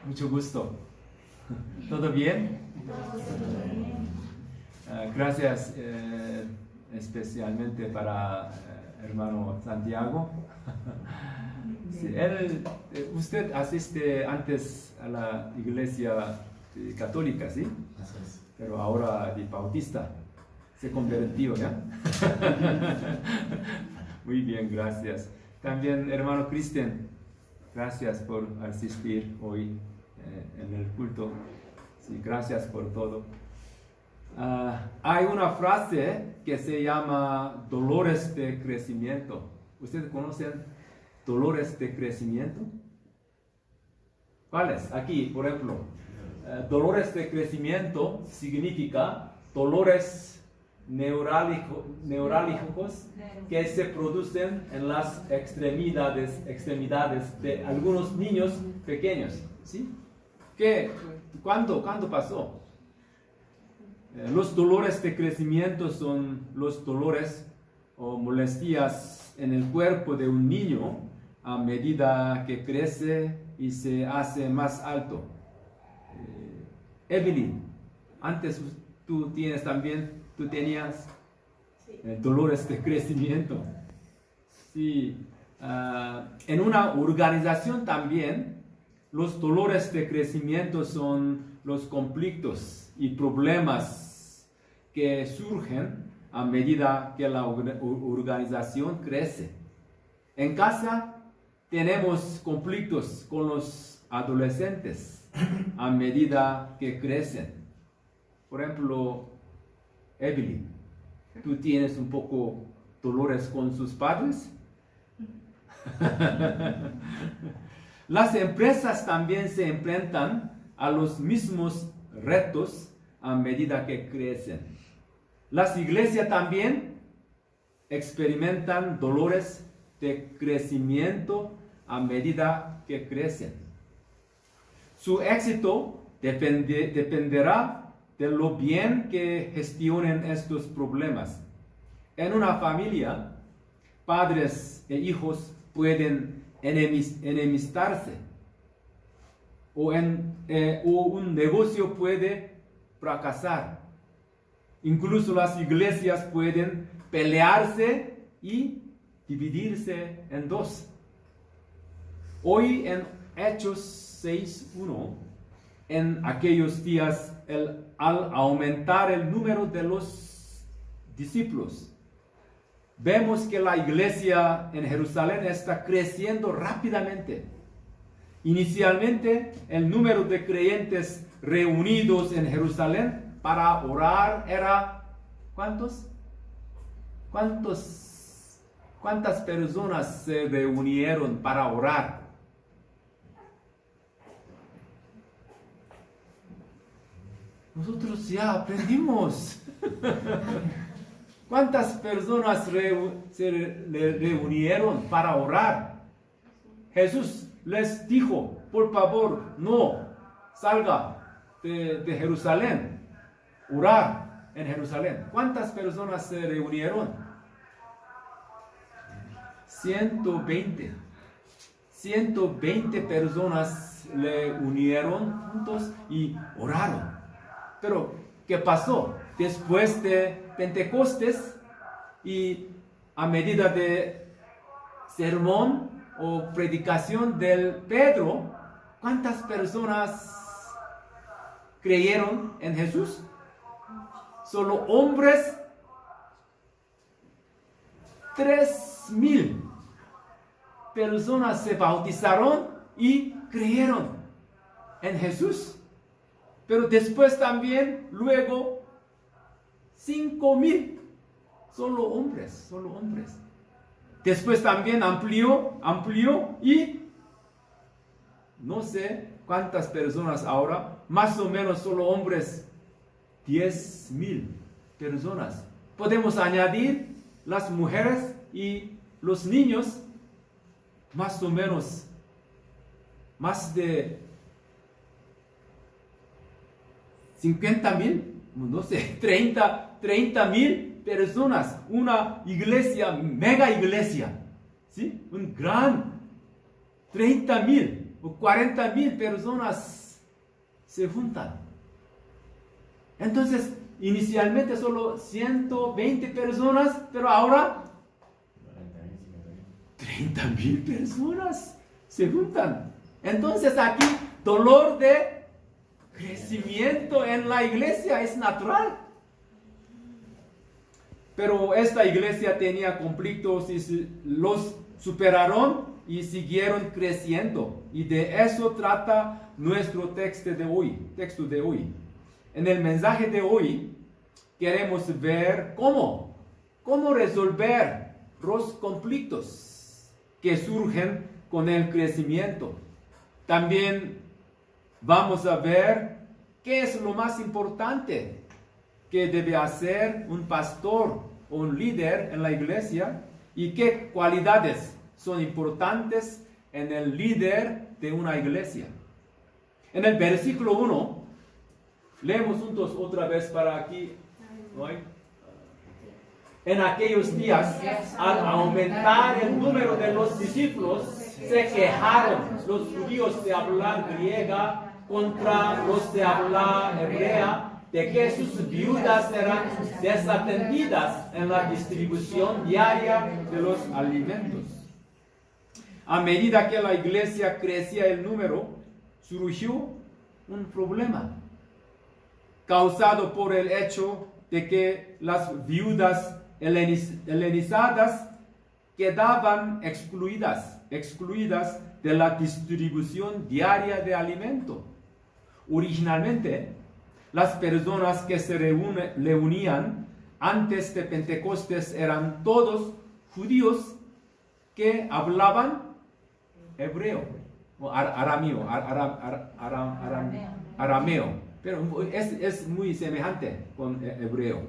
Mucho gusto. ¿Todo bien? Gracias especialmente para hermano Santiago. Sí, usted asiste antes a la iglesia católica, ¿sí? Así es. Pero ahora de bautista. Se convirtió, ¿ya? Muy bien, gracias. También hermano Cristian, gracias por asistir hoy en el culto. Sí, gracias por todo. Hay una frase que se llama dolores de crecimiento. ¿Ustedes conocen dolores de crecimiento? ¿Cuáles? Aquí, por ejemplo, dolores de crecimiento significa dolores neurálgicos que se producen en las extremidades de algunos niños pequeños. ¿Sí? ¿Cuándo pasó? Los dolores de crecimiento son los dolores o molestias en el cuerpo de un niño a medida que crece y se hace más alto. Evelyn, antes tú tenías dolores de crecimiento. Sí. En una organización también, los dolores de crecimiento son los conflictos y problemas que surgen a medida que la organización crece. En casa tenemos conflictos con los adolescentes a medida que crecen. Por ejemplo, Evelyn, ¿tú tienes un poco dolores con sus padres? Las empresas también se enfrentan a los mismos retos a medida que crecen. Las iglesias también experimentan dolores de crecimiento a medida que crecen. Su éxito dependerá de lo bien que gestionen estos problemas. En una familia, padres e hijos pueden enemistarse o un negocio puede fracasar. Incluso las iglesias pueden pelearse y dividirse en dos. Hoy en Hechos 6:1, en aquellos días, al aumentar el número de los discípulos, vemos que la iglesia en Jerusalén está creciendo rápidamente. Inicialmente, el número de creyentes reunidos en Jerusalén para orar era ¿cuántos? ¿Cuántas personas se reunieron para orar? Nosotros ya aprendimos. ¿Cuántas personas se reunieron para orar? Jesús les dijo, por favor, no salga de Jerusalén, orar en Jerusalén. ¿Cuántas personas se reunieron? 120. 120 personas le unieron juntos y oraron. Pero, ¿qué pasó? Después de Pentecostés y a medida de sermón o predicación del Pedro, ¿cuántas personas creyeron en Jesús? Solo hombres, 3,000 personas se bautizaron y creyeron en Jesús. Pero después también, luego, 5,000, solo hombres. Después también amplió y no sé cuántas personas ahora, más o menos solo hombres, 10,000 personas. Podemos añadir las mujeres y los niños, más o menos, más de 50,000, no sé, 30,000 personas, una iglesia, mega iglesia, ¿sí? Un gran 30,000. o 40,000 personas se juntan. Entonces, inicialmente solo 120 personas, pero ahora 30,000 personas se juntan. Entonces aquí, dolor de crecimiento en la iglesia es natural. Pero esta iglesia tenía conflictos y los superaron y siguieron creciendo. Y de eso trata nuestro texto de hoy. En el mensaje de hoy queremos ver cómo resolver los conflictos que surgen con el crecimiento. También vamos a ver qué es lo más importante que debe hacer un pastor o un líder en la iglesia y qué cualidades son importantes en el líder de una iglesia. En el versículo 1, leemos juntos otra vez para aquí. En aquellos días, al aumentar el número de los discípulos, se quejaron los judíos de hablar griega contra los de hablar hebrea, de que sus viudas eran desatendidas en la distribución diaria de los alimentos. A medida que la iglesia crecía el número, surgió un problema causado por el hecho de que las viudas helenizadas quedaban excluidas de la distribución diaria de alimento. Originalmente, las personas que se reunían antes de Pentecostés eran todos judíos que hablaban hebreo o arameo, pero es muy semejante con hebreo.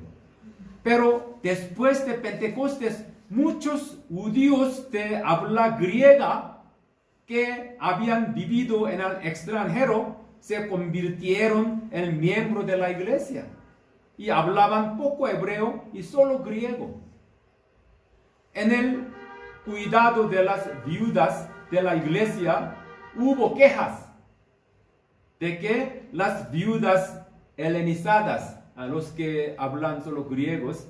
Pero después de Pentecostés, muchos judíos de habla griega que habían vivido en el extranjero se convirtieron en miembros de la iglesia y hablaban poco hebreo y solo griego. En el cuidado de las viudas de la iglesia hubo quejas de que las viudas helenizadas, a los que hablan solo griegos,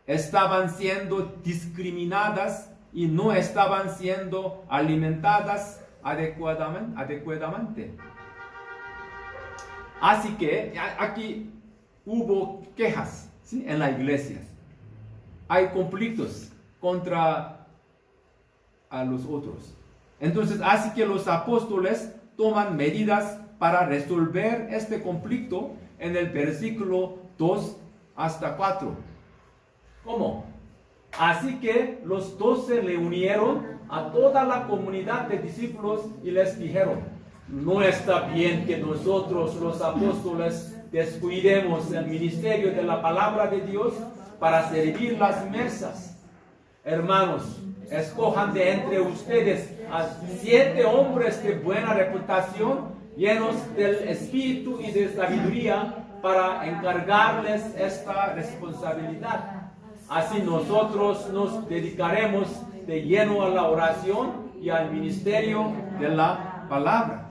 estaban siendo discriminadas y no estaban siendo alimentadas adecuadamente. Así que aquí hubo quejas, ¿sí?, en la iglesia. Hay conflictos contra a los otros. Entonces, así que los apóstoles toman medidas para resolver este conflicto en el versículo 2 hasta 4. ¿Cómo? Así que los 12 le unieron a toda la comunidad de discípulos y les dijeron: no está bien que nosotros los apóstoles descuidemos el ministerio de la palabra de Dios para servir las mesas. Hermanos, escojan de entre ustedes a 7 hombres de buena reputación, llenos del espíritu y de sabiduría, para encargarles esta responsabilidad. Así nosotros nos dedicaremos de lleno a la oración y al ministerio de la palabra.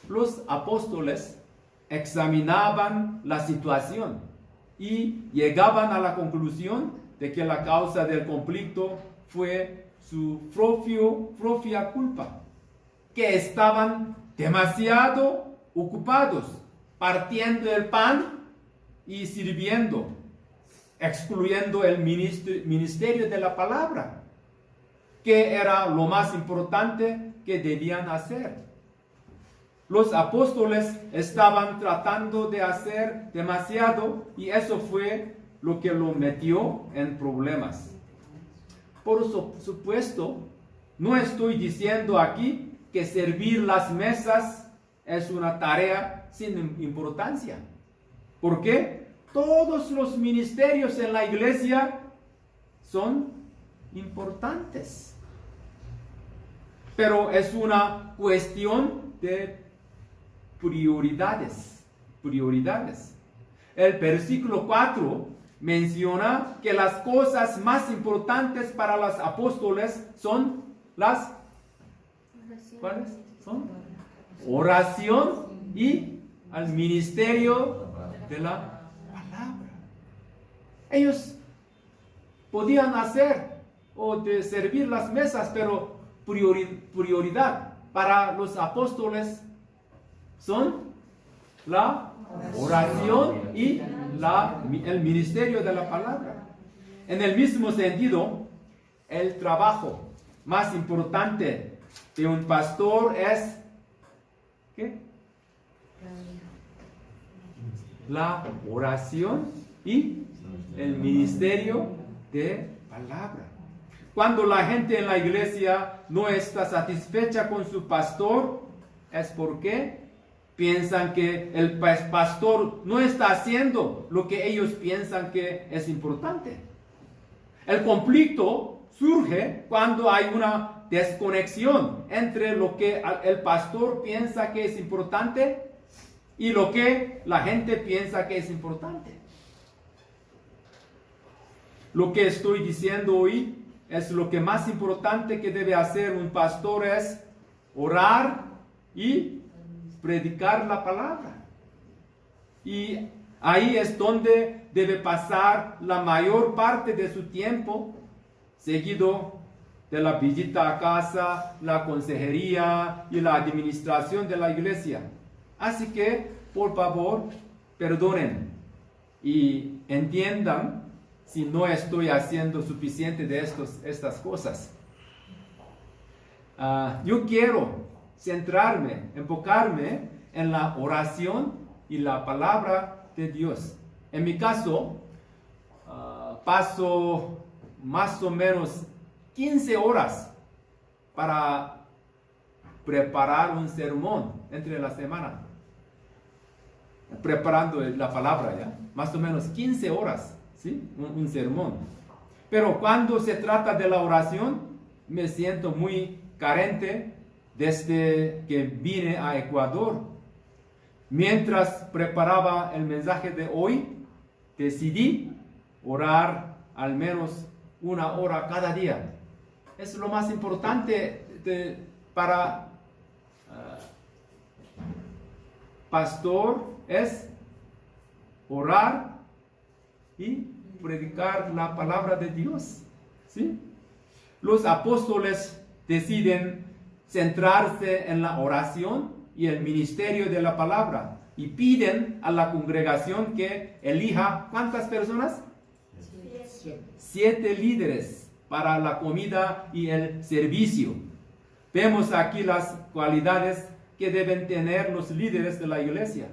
Los apóstoles examinaban la situación y llegaban a la conclusión de que la causa del conflicto fue su propia culpa, que estaban demasiado ocupados partiendo el pan y sirviendo, excluyendo el ministerio de la palabra, que era lo más importante que debían hacer. Los apóstoles estaban tratando de hacer demasiado y eso fue lo que lo metió en problemas. Por supuesto, no estoy diciendo aquí que servir las mesas es una tarea sin importancia. ¿Por qué? Todos los ministerios en la iglesia son importantes. Pero es una cuestión de prioridades. El versículo 4 menciona que las cosas más importantes para los apóstoles son las ¿Cuáles son? Oración y al ministerio de la palabra. Ellos podían hacer o de servir las mesas, pero prioridad para los apóstoles son la oración y el ministerio de la palabra. En el mismo sentido, el trabajo más importante de un pastor es ¿qué? La oración y el ministerio de palabra. Cuando la gente en la iglesia no está satisfecha con su pastor, es porque piensan que el pastor no está haciendo lo que ellos piensan que es importante. El conflicto surge cuando hay una desconexión entre lo que el pastor piensa que es importante y lo que la gente piensa que es importante. Lo que estoy diciendo hoy es lo que más importante que debe hacer un pastor es orar y predicar la palabra. Y ahí es donde debe pasar la mayor parte de su tiempo, seguido de la visita a casa, la consejería y la administración de la iglesia. Así que, por favor, perdonen y entiendan si no estoy haciendo suficiente de estas cosas. Yo quiero centrarme, enfocarme en la oración y la palabra de Dios. En mi caso, paso más o menos 15 horas para preparar un sermón entre la semana. Preparando la palabra, ¿ya? Más o menos 15 horas, ¿sí? Un sermón. Pero cuando se trata de la oración, me siento muy carente desde que vine a Ecuador. Mientras preparaba el mensaje de hoy, decidí orar al menos 1 hora cada día. Es lo más importante para pastor, es orar y predicar la palabra de Dios. ¿Sí? Los apóstoles deciden centrarse en la oración y el ministerio de la palabra y piden a la congregación que elija ¿cuántas personas? 7 líderes para la comida y el servicio. Vemos aquí las cualidades que deben tener los líderes de la iglesia.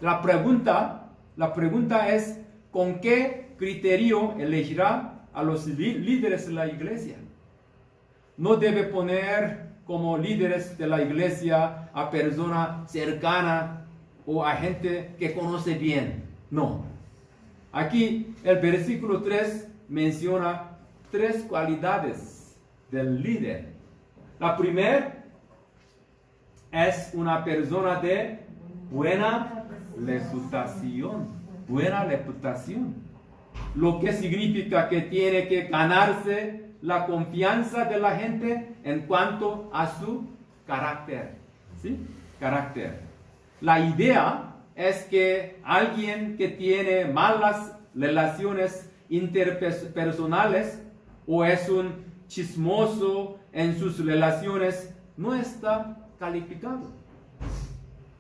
La pregunta es ¿con qué criterio elegirá a los líderes de la iglesia? No debe poner como líderes de la iglesia a personas cercanas o a gente que conoce bien. No. Aquí el versículo 3 menciona 3 cualidades del líder. La primera es una persona de buena reputación. Buena reputación. Lo que significa que tiene que ganarse la confianza de la gente en cuanto a su carácter. ¿Sí? Carácter. La idea es que alguien que tiene malas relaciones interpersonales o es un chismoso en sus relaciones no está calificado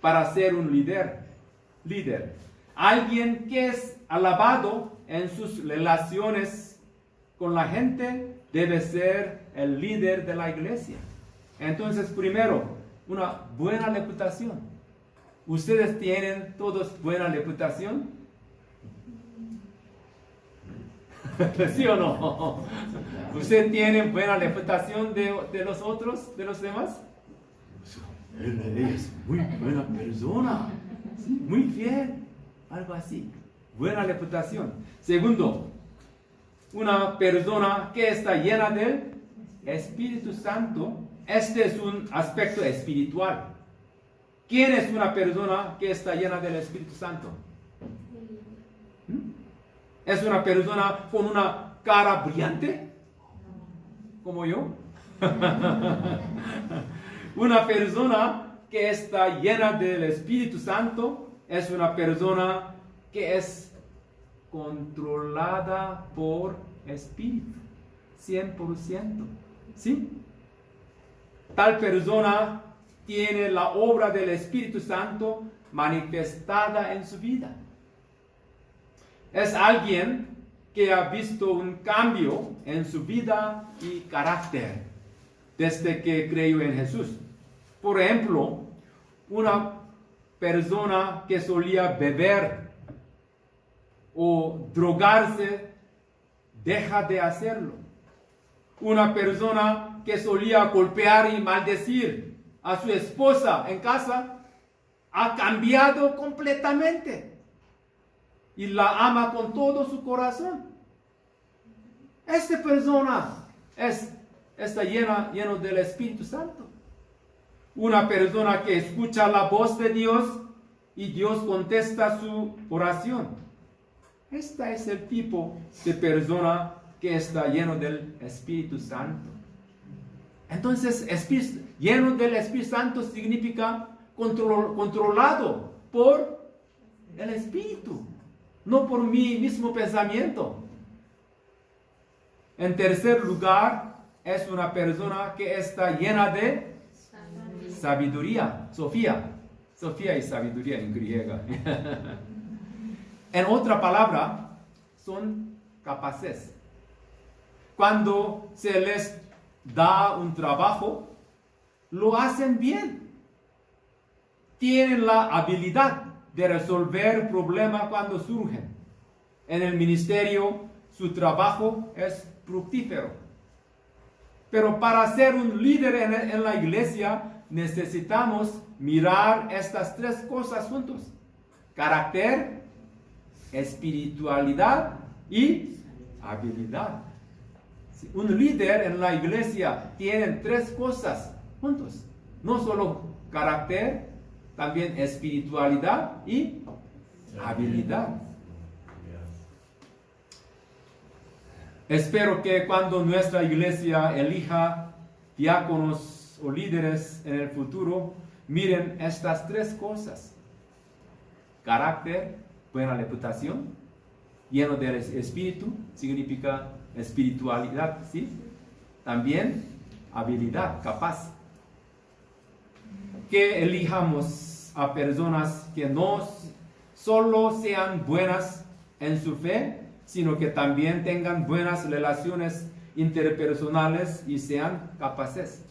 para ser un líder. Alguien que es alabado en sus relaciones con la gente debe ser el líder de la iglesia. Entonces, primero, una buena reputación. ¿Ustedes tienen todos buena reputación? ¿Sí o no? ¿Ustedes tienen buena reputación de los otros, de los demás? Él es muy buena persona, muy fiel, algo así. Buena reputación. Segundo, una persona que está llena del Espíritu Santo. Este es un aspecto espiritual. ¿Quién es una persona que está llena del Espíritu Santo? ¿Es una persona con una cara brillante? ¿Como yo? Una persona que está llena del Espíritu Santo es una persona que es controlada por Espíritu, 100%. ¿Sí? Tal persona tiene la obra del Espíritu Santo manifestada en su vida. Es alguien que ha visto un cambio en su vida y carácter desde que creyó en Jesús. Por ejemplo, una persona que solía beber o drogarse deja de hacerlo. Una persona que solía golpear y maldecir a su esposa en casa ha cambiado completamente y la ama con todo su corazón. Esta persona está lleno del Espíritu Santo. Una persona que escucha la voz de Dios y Dios contesta su oración. Este es el tipo de persona que está lleno del Espíritu Santo. Entonces, lleno del Espíritu Santo significa controlado por el Espíritu, no por mi mismo pensamiento. En tercer lugar, es una persona que está llena de sabiduría. Sofía y sabiduría en griega. En otra palabra, son capaces. Cuando se les da un trabajo, lo hacen bien. Tienen la habilidad de resolver problemas cuando surgen. En el ministerio, su trabajo es fructífero. Pero para ser un líder en la iglesia, necesitamos mirar estas tres cosas juntos: carácter, espiritualidad y habilidad. Un líder en la iglesia tiene tres cosas juntos. No solo carácter, también espiritualidad y habilidad. Espero que cuando nuestra iglesia elija diáconos o líderes en el futuro, miren estas tres cosas: carácter, buena reputación, lleno del espíritu, significa espiritualidad, ¿sí? También habilidad, capaz. Que elijamos a personas que no solo sean buenas en su fe, sino que también tengan buenas relaciones interpersonales y sean capaces.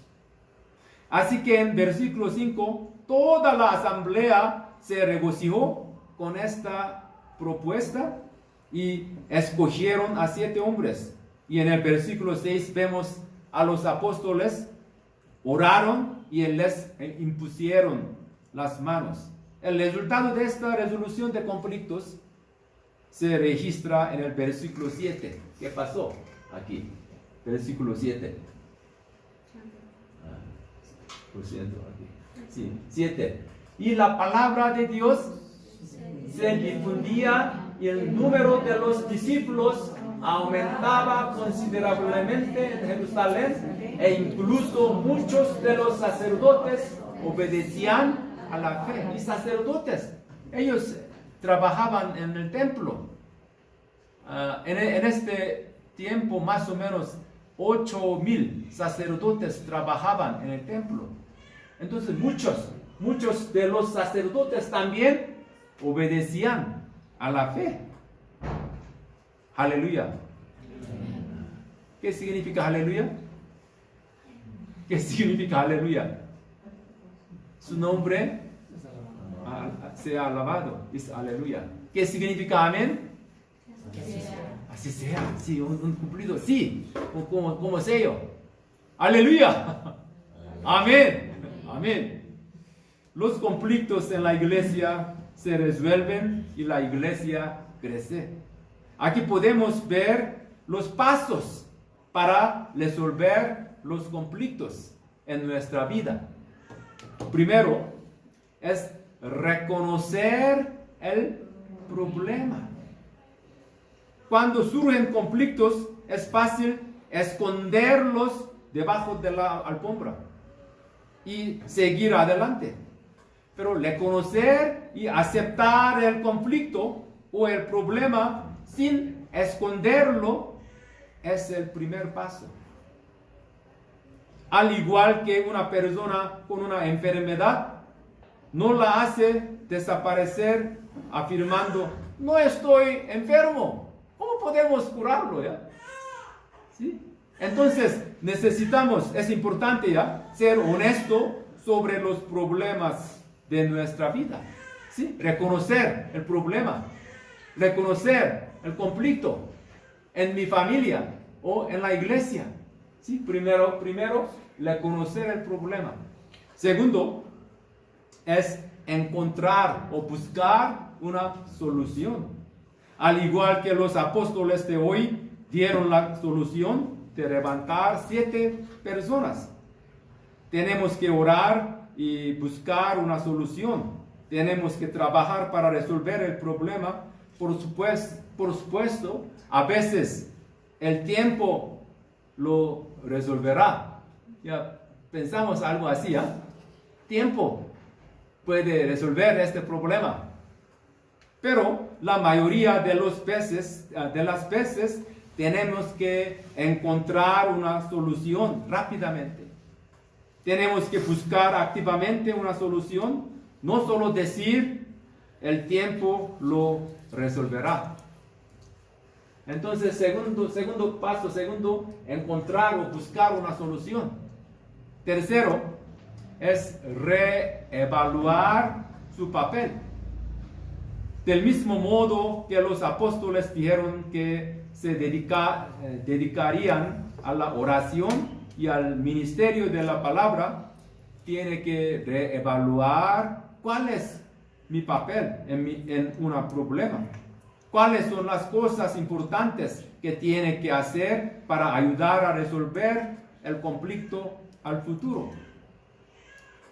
Así que en versículo 5, toda la asamblea se regocijó con esta propuesta y escogieron a 7 hombres. Y en el versículo 6 vemos a los apóstoles oraron y les impusieron las manos. El resultado de esta resolución de conflictos se registra en el versículo 7. ¿Qué pasó aquí? Versículo 7. Por cierto, aquí. Sí, 7. Y la palabra de Dios se difundía y el número de los discípulos aumentaba considerablemente en Jerusalén, e incluso muchos de los sacerdotes obedecían a la fe. Y sacerdotes, ellos trabajaban en el templo. En este tiempo, más o menos 8,000 sacerdotes trabajaban en el templo. Entonces muchos de los sacerdotes también obedecían a la fe. Aleluya. ¿Qué significa aleluya? ¿Qué significa aleluya? Su nombre sea alabado. Es aleluya. ¿Qué significa amén? Así sea. Sí, un cumplido. Sí, como sello. Aleluya. Amén. Amén. Los conflictos en la iglesia se resuelven y la iglesia crece. Aquí podemos ver los pasos para resolver los conflictos en nuestra vida. Primero es reconocer el problema. Cuando surgen conflictos, es fácil esconderlos debajo de la alfombra y seguir adelante. Pero reconocer y aceptar el conflicto o el problema sin esconderlo es el primer paso. Al igual que una persona con una enfermedad, no la hace desaparecer afirmando, no estoy enfermo. ¿Cómo podemos curarlo? ¿Ya? ¿Sí? Entonces, necesitamos, es importante ya, ser honesto sobre los problemas de nuestra vida. ¿Sí? Reconocer el problema, reconocer el conflicto en mi familia o en la iglesia. ¿Sí? Primero, reconocer el problema. Segundo, es encontrar o buscar una solución. Al igual que los apóstoles de hoy dieron la solución de levantar 7 personas. Tenemos que orar y buscar una solución. Tenemos que trabajar para resolver el problema. Por supuesto, a veces el tiempo lo resolverá. Ya pensamos algo así, ¿eh? Tiempo puede resolver este problema. Pero la mayoría de las veces tenemos que encontrar una solución rápidamente. Tenemos que buscar activamente una solución, no solo decir el tiempo lo resolverá. Entonces, segundo paso, encontrar o buscar una solución. Tercero, es reevaluar su papel. Del mismo modo que los apóstoles dijeron que se dedicarían a la oración y al ministerio de la palabra, tiene que reevaluar cuál es mi papel en un problema. ¿Cuáles son las cosas importantes que tiene que hacer para ayudar a resolver el conflicto al futuro?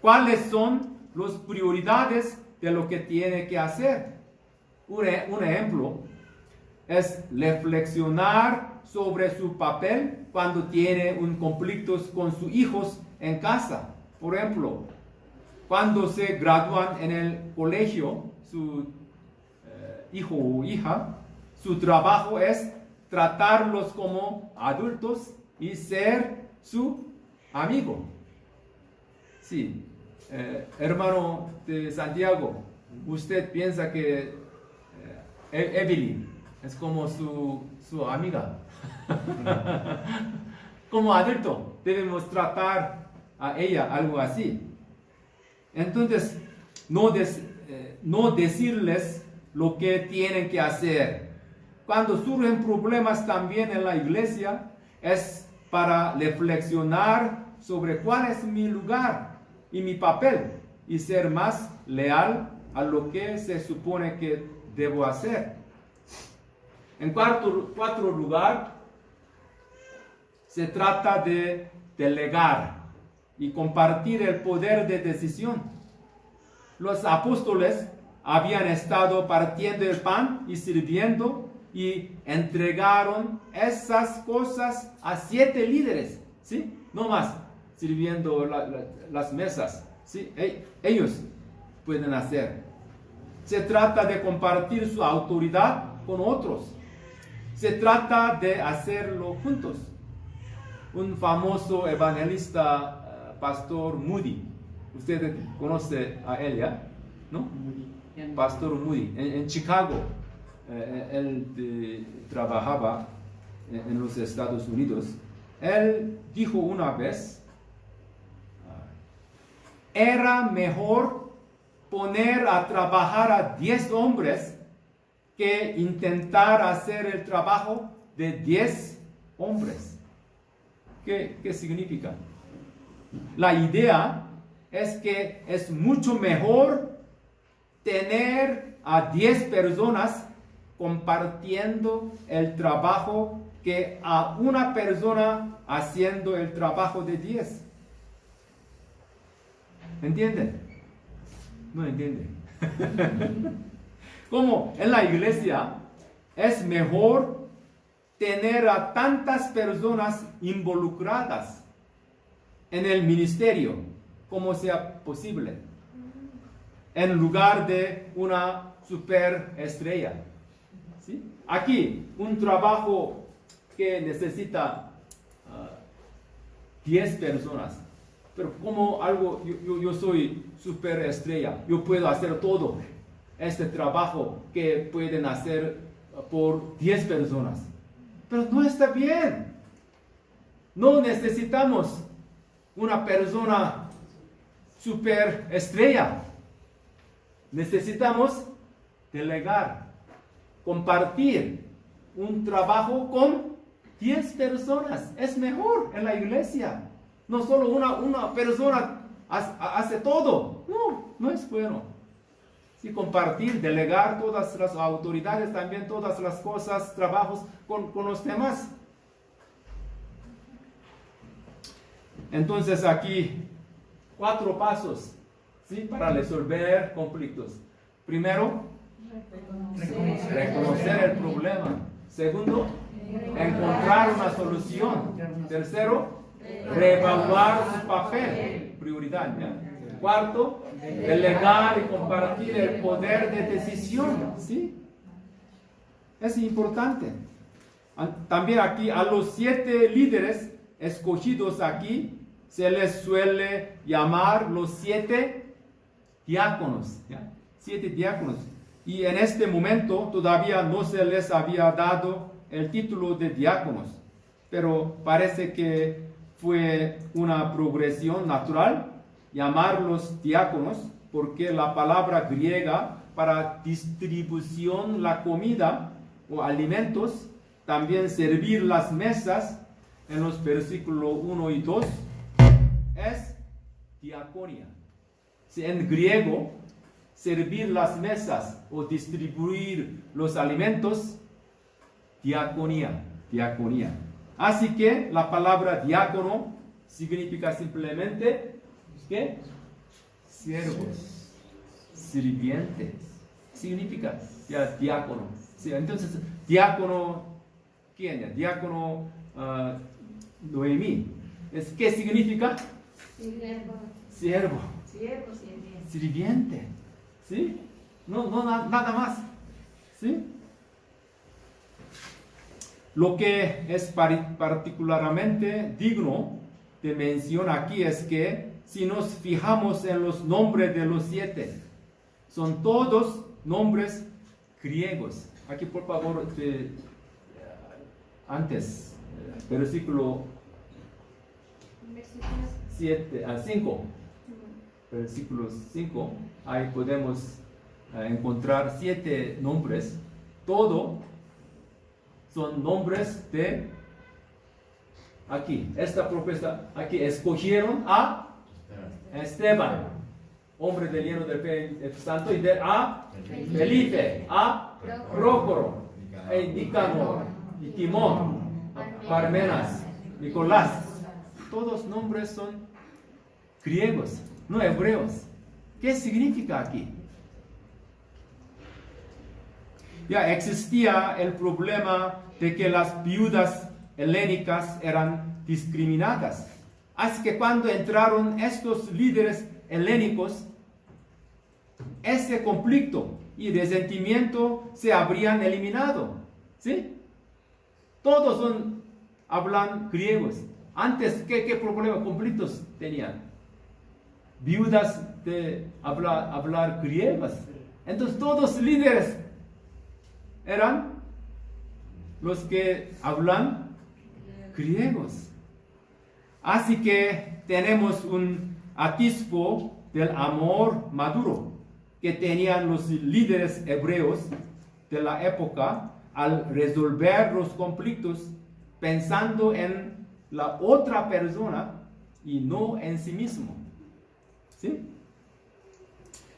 ¿Cuáles son las prioridades de lo que tiene que hacer? Un ejemplo es reflexionar sobre su papel cuando tiene un conflicto con sus hijos en casa. Por ejemplo, cuando se gradúan en el colegio, su hijo o hija, su trabajo es tratarlos como adultos y ser su amigo. Sí, hermano de Santiago, usted piensa que Evelyn es como su amiga. Como adulto debemos tratar a ella algo así. Entonces, no decirles lo que tienen que hacer. Cuando surgen problemas también en la iglesia, es para reflexionar sobre cuál es mi lugar y mi papel y ser más leal a lo que se supone que debo hacer. En cuarto lugar, se trata de delegar y compartir el poder de decisión. Los apóstoles habían estado partiendo el pan y sirviendo y entregaron esas cosas a 7 líderes, ¿sí? No más sirviendo las mesas, ¿sí? Ellos pueden hacer. Se trata de compartir su autoridad con otros. Se trata de hacerlo juntos. Un famoso evangelista, Pastor Moody, usted conoce a él, ¿ya? ¿No? Pastor Moody, en Chicago. Él trabajaba en los Estados Unidos. Él dijo una vez, era mejor poner a trabajar a 10 hombres que intentar hacer el trabajo de 10 hombres. ¿Qué significa? La idea es que es mucho mejor tener a 10 personas compartiendo el trabajo que a una persona haciendo el trabajo de 10. ¿Entienden? No entienden. Como en la iglesia es mejor tener a tantas personas involucradas en el ministerio, como sea posible, en lugar de una superestrella. ¿Sí? Aquí, un trabajo que necesita 10 personas, pero como algo, yo soy superestrella, yo puedo hacer todo este trabajo que pueden hacer por 10 personas, pero no está bien. No necesitamos una persona superestrella. Necesitamos delegar, compartir un trabajo con 10 personas. Es mejor en la iglesia. No solo una persona hace todo. No es bueno. Sí, compartir, delegar todas las autoridades, también todas las cosas, trabajos con los demás. Entonces aquí 4 pasos, ¿sí?, para resolver conflictos. Primero, reconocer el problema. Segundo, encontrar una solución. Tercero, reevaluar su papel, prioridad. ¿Ya? Cuarto, delegar y compartir el poder de decisión. ¿Sí? Es importante. También aquí a los 7 líderes escogidos aquí se les suele llamar los 7 diáconos. ¿Ya? 7 diáconos. Y en este momento todavía no se les había dado el título de diáconos, pero parece que fue una progresión natural llamarlos diáconos, porque la palabra griega para distribución la comida o alimentos, también servir las mesas, en los versículos 1 y 2, es diaconía. Si en griego, servir las mesas o distribuir los alimentos, diaconía. Así que la palabra diácono significa simplemente, ¿qué? Siervos, sirvientes. Significa ya diácono. Sí, entonces, diácono, ¿quién es? Diácono Noemí. ¿Qué significa? Siervo. Sirviente. ¿Sí? Nada más. ¿Sí? Lo que es particularmente digno de mención aquí es que si nos fijamos en los nombres de los 7, son todos nombres griegos. Aquí por favor, antes, versículo 5. Versículo 5, ahí podemos encontrar 7 nombres. Todo son nombres de aquí. Esta propuesta aquí escogieron a Esteban, hombre del lleno del Espíritu Santo, y a Felipe, a Prócoro, a Nicanor, y Timón, a Parmenas, Nicolás. Todos nombres son griegos, no hebreos. ¿Qué significa aquí? Ya existía el problema de que las viudas helénicas eran discriminadas. Así que cuando entraron estos líderes helénicos, ese conflicto y resentimiento se habrían eliminado. ¿Sí? Todos hablan griegos. Antes, ¿qué problema, conflictos tenían? Viudas de hablar griegos. Entonces todos líderes eran los que hablan griegos. Así que tenemos un atisbo del amor maduro que tenían los líderes hebreos de la época al resolver los conflictos pensando en la otra persona y no en sí mismo. ¿Sí?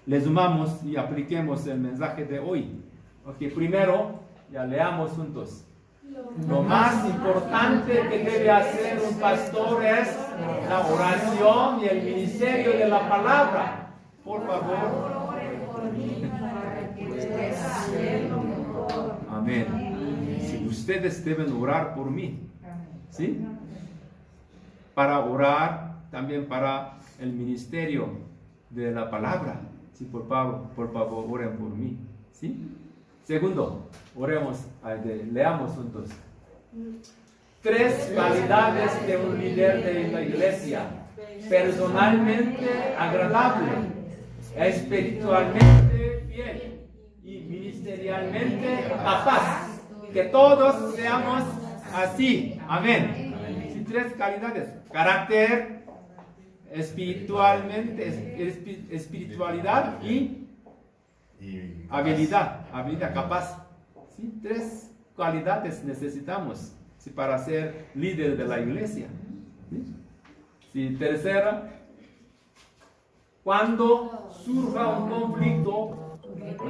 Le sumamos y apliquemos el mensaje de hoy. Ok, primero, ya leamos juntos. Lo más importante que debe hacer un pastor es la oración y el ministerio de la palabra. Por favor. Amén. Si ustedes deben orar por mí, ¿sí? Para orar también para el ministerio de la palabra. Sí, por favor, oren por mí. ¿Sí? Segundo, leamos juntos. 3 cualidades de un líder de la iglesia: personalmente agradable, espiritualmente fiel y ministerialmente capaz. Que todos seamos así. Amén. Sí, 3 cualidades: carácter, espiritualidad y habilidad, capaz. ¿Sí? 3 cualidades necesitamos, ¿sí?, para ser líder de la iglesia. ¿Sí? Sí, tercera, cuando surja un conflicto,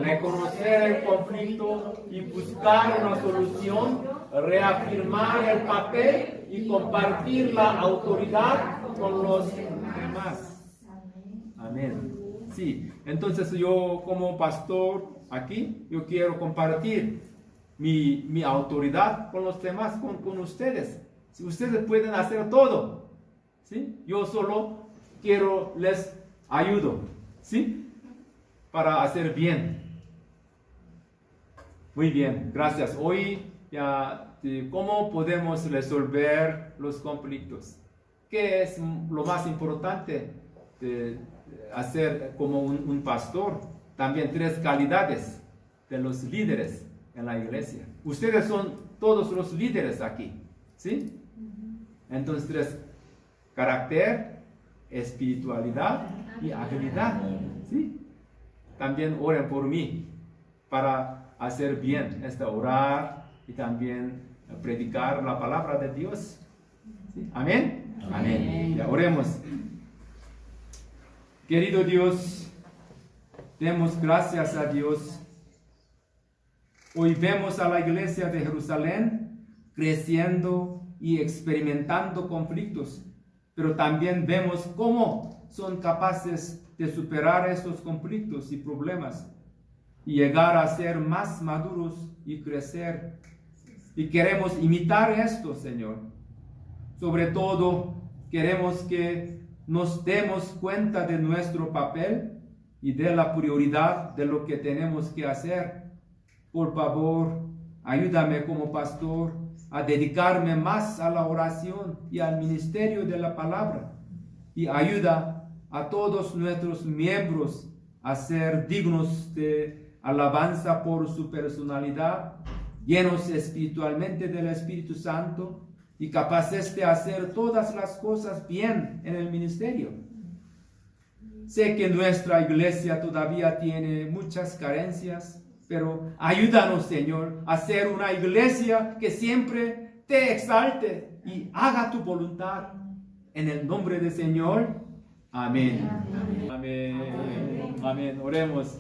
reconocer el conflicto y buscar una solución, reafirmar el papel y compartir la autoridad con los demás. Amén. Sí, entonces yo como pastor aquí, yo quiero compartir mi autoridad con los demás, con ustedes. Si ustedes pueden hacer todo, ¿sí? Yo solo les ayudo, ¿sí?, para hacer bien. Muy bien, gracias. Hoy ¿cómo podemos resolver los conflictos? ¿Qué es lo más importante de hacer como un pastor? También 3 calidades de los líderes en la iglesia. Ustedes son todos los líderes aquí, ¿sí? Entonces 3: carácter, espiritualidad y habilidad, ¿sí? También oren por mí para hacer bien, orar y también predicar la palabra de Dios. ¿Sí? Amén. Amén. Ya oremos. Querido Dios, demos gracias a Dios. Hoy vemos a la iglesia de Jerusalén creciendo y experimentando conflictos, pero también vemos cómo son capaces de superar estos conflictos y problemas y llegar a ser más maduros y crecer. Y queremos imitar esto, Señor. Sobre todo, queremos que nos demos cuenta de nuestro papel y de la prioridad de lo que tenemos que hacer. Por favor, ayúdame como pastor a dedicarme más a la oración y al ministerio de la palabra. Y ayuda a todos nuestros miembros a ser dignos de alabanza por su personalidad, llenos espiritualmente del Espíritu Santo y capaces de hacer todas las cosas bien en el ministerio. Sé que nuestra iglesia todavía tiene muchas carencias, pero ayúdanos, Señor, a ser una iglesia que siempre te exalte y haga tu voluntad. En el nombre del Señor. Amén. Amén. Amén. Amén. Oremos.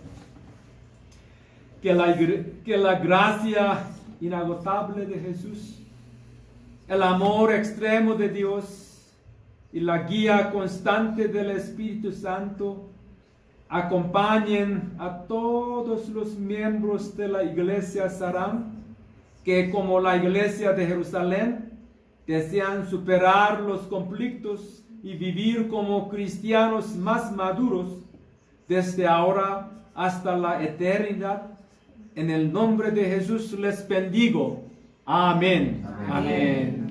Que la gracia inagotable de Jesús, el amor extremo de Dios y la guía constante del Espíritu Santo acompañen a todos los miembros de la iglesia Saram, que como la iglesia de Jerusalén desean superar los conflictos y vivir como cristianos más maduros desde ahora hasta la eternidad. En el nombre de Jesús les bendigo. Amén. Amén. Amén.